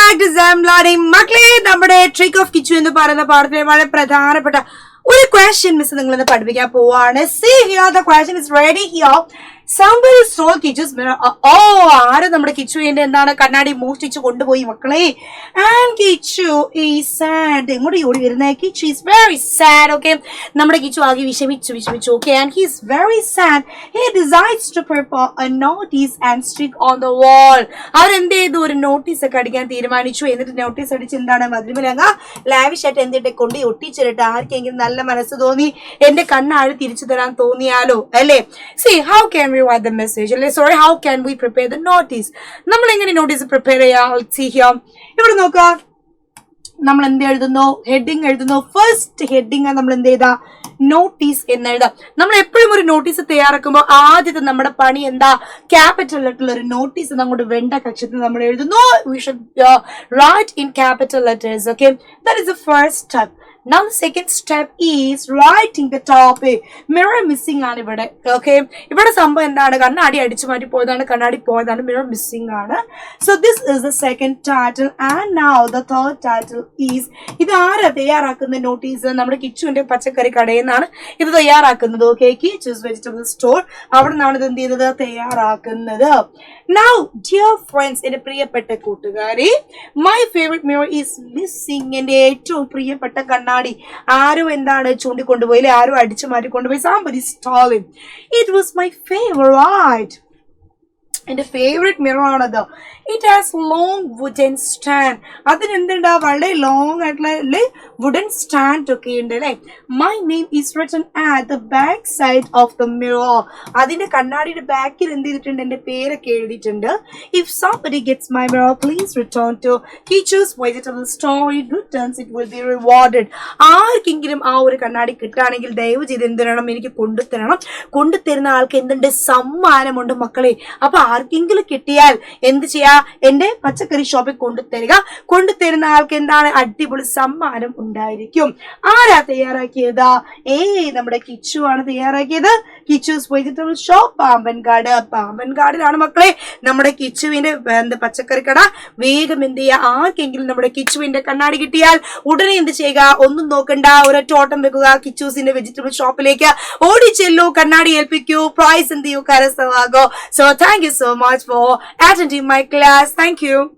back to Zamladi. മക്കളെ നമ്മുടെ trick of Kichu എന്ന് പറയുന്ന പാഠത്തിലെ വളരെ പ്രധാനപ്പെട്ട ഒരു ക്വസ്റ്റ്യൻ മിസ് നിങ്ങളെ പഠിപ്പിക്കാൻ പോവാണ്. See here, the question is ready here. Somebody stole Kichu's mirror. ആരും നമ്മുടെ കിച്ചുവിന്റെ എന്താണ് കണ്ണാടി മോഷ്ടിച്ചു കൊണ്ടുപോയി മക്കളെ. And Kichu is sad. എങ്ങോട്ട് ഓടി വരുന്നേ? Kichu is very sad. Okay, നമ്മുടെ കിച്ചു ആകെ വിഷമിച്ചു. Okay, and he is very sad. He decides to prepare a notice and stick on the wall. അവരെന്ത് ചെയ്തു? ഒരു നോട്ടീസ് ഒക്കെ അടിക്കാൻ തീരുമാനിച്ചു. എന്നിട്ട് നോട്ടീസ് അടിച്ച് എന്താണ് മധുരമലങ്ങ ലാവിഷ് ആയിട്ട് എന്തിട്ട് കൊണ്ട് ഒട്ടിച്ചിട്ട് ആർക്കെങ്കിലും നല്ല മനസ്സ് തോന്നി എന്റെ കണ്ണാഴ് തിരിച്ചു തരാൻ തോന്നിയാലോ അല്ലേ? See, how can we write the message? Sorry, how can we prepare the notice? നമ്മൾ എങ്ങനെ നോട്ടീസ് പ്രിപ്പയർ ചെയ്യാം? See here, ഇവിടെ നോക്കുക, നമ്മൾ എന്ത് എഴുതുന്നു? ഹെഡിങ് എഴുതുന്നു. ഫസ്റ്റ് ഹെഡിങ് നമ്മൾ എന്ത് ചെയ്താ? നോട്ടീസ് എന്ന് എഴുതാം. നമ്മൾ എപ്പോഴും ഒരു നോട്ടീസ് തയ്യാറാക്കുമ്പോൾ ആദ്യത്തെ നമ്മുടെ പണി എന്താ? ക്യാപിറ്റൽ ലെറ്ററിൽ ഒരു നോട്ടീസ് അങ്ങോട്ട് വെണ്ട കക്ഷത്തിൽ നമ്മൾ എഴുതുന്നു. We should write in capital letters. Okay, that is the first step. Now the second step is writing the topic. Mirror missing ആണ് ഇവിടെ. Okay, ഇവിടെ സംഭവം എന്താണ്? കണ്ണാടി അടിച്ചു മാറ്റി പോയതാണ്, കണ്ണാടി പോയതാണ്, mirror missing ആണ്. So this is the second title, and now the third title is, ഇത് ആരാ തയ്യാറാക്കുന്ന നോട്ടീസ്? നമ്മുടെ കിച്ചുവിന്റെ പച്ചക്കറി കടയിൽ നിന്നാണ് ഇത് തയ്യാറാക്കുന്നത്. Okay, Kichu's vegetable store, അവിടെ നിന്നാണ് ഇത് എന്ത് ചെയ്തത്? തയ്യാറാക്കുന്നത്. Now dear friends, എന്റെ പ്രിയപ്പെട്ട കൂട്ടുകാരെ, my favorite mirror is missing. എന്റെ ഏറ്റവും പ്രിയപ്പെട്ട കണ്ണാടി ആരും എന്താണ് ചൂണ്ടിക്കൊണ്ടുപോയി, ആരും അടിച്ചു മാറ്റിക്കൊണ്ടുപോയി. Somebody stole it. It was my favorite. എന്റെ ഫേവറേറ്റ് മിറർ ആണത്. It has long wooden stand. അതിനെന്തുണ്ടാ? വളരെ ലോങ് ആയിട്ടുള്ള വുഡൻ സ്റ്റാൻഡ് ഒക്കെ ഉണ്ട് അല്ലെ. My name is written at the back side of the mirror. അതിന്റെ കണ്ണാടിയുടെ ബാക്കിൽ എന്ത് ചെയ്തിട്ടുണ്ട്? എന്റെ പേരൊക്കെ എഴുതിയിട്ടുണ്ട്. If somebody gets my mirror, please return to Kichu's vegetable store. It returns, it will be rewarded. ആർക്കെങ്കിലും ആ ഒരു കണ്ണാടി കിട്ടുകയാണെങ്കിൽ ദയവ് ചെയ്ത് എന്ത് ചെയ്യണം? എനിക്ക് കൊണ്ടുതരണം. കൊണ്ടുതരുന്ന ആൾക്ക് എന്തുണ്ട്? സമ്മാനമുണ്ട് മക്കളെ. അപ്പൊ ആർക്കെങ്കിലും കിട്ടിയാൽ എന്ത് ചെയ്യാ? എന്റെ പച്ചക്കറി ഷോപ്പിൽ കൊണ്ടുതരിക. കൊണ്ടുതരുന്ന ആൾക്ക് എന്താണ്? അടിപൊളി സമ്മാനം ഉണ്ടായിരിക്കും. ആരാ തയ്യാറാക്കിയത്? നമ്മുടെ കിച്ചു ആണ് തയ്യാറാക്കിയത്. കിച്ചുസ് വെജിറ്റബിൾ ഷോപ്പ്, പാമ്പൻകാട്. പാമ്പൻകാടിലാണ് മക്കളെ നമ്മുടെ കിച്ചുവിന്റെ പച്ചക്കറി കട. വേഗം എന്ത് ചെയ്യുക? ആർക്കെങ്കിലും നമ്മുടെ കിച്ചുവിന്റെ കണ്ണാടി കിട്ടിയാൽ ഉടനെ എന്ത് ചെയ്യുക? ഒന്നും നോക്കണ്ട, ഒരൊറ്റ ഓട്ടം വെക്കുക. കിച്ചുസിന്റെ വെജിറ്റബിൾ ഷോപ്പിലേക്ക് ഓടി ചെല്ലൂ, കണ്ണാടി ഏൽപ്പിക്കൂ, പ്രൈസ് എന്ത് ചെയ്യൂ? കരസ്ഥമാകോ. So thank you so much for attending my class. Thank you.